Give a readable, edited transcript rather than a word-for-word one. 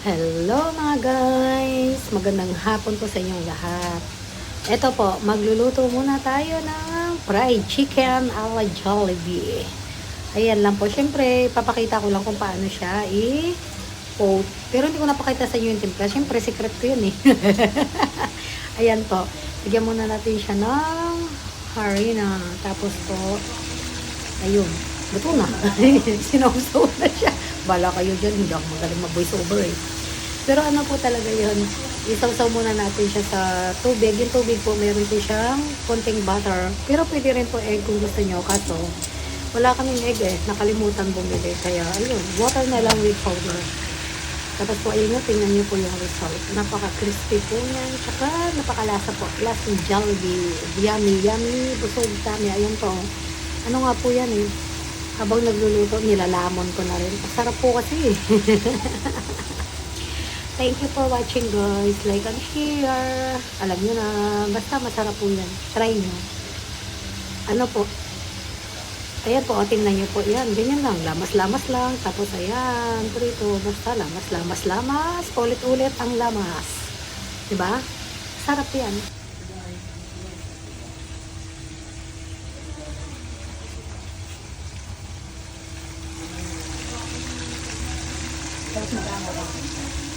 Hello mga guys! Magandang hapon po sa inyong lahat. Ito po, magluluto muna tayo ng fried chicken a la Jollibee. Ayan lang po. Siyempre, papakita ko lang kung paano siya i-coat. Pero hindi ko napakita sa inyo yung timpla. Siyempre, secret ko yun eh. Ayan po. Bigyan muna natin siya ng harina. Tapos po, ayun. Luto na. Sinausaw na siya. Bala kayo dyan. Hindi ako magaling mag-voice over eh. Pero ano po talaga yun, isawsaw muna natin siya sa tubig. Yung tubig po, meron po siyang konting butter. Pero pwede rin po egg kung gusto nyo. Kaso, wala kaming egg eh. Nakalimutan bumili. Kaya, ayun, water na lang with powder. Tapos po, ayun nga, tingnan nyo po yung result. Napaka-crispy po niyan. Tsaka, napakalasa po. Lasang Jollibee. Yummy, yummy. Busog kami. Ayun po. Ano nga po yan eh. Habang nagluluto, nilalamon ko na rin. Sarap po kasi eh. Thank you for watching guys. Like and share. Alam nyo na, basta masarap po yan. Try nyo. Ano po? Ayan po, tingnan nyo po. Yan, ganyan lang. Lamas-lamas lang. Tapos ayan, prito. Basta lamas-lamas-lamas. Ulit-ulit ang lamas. Diba? Sarap yan. Tapos mag-amo lang.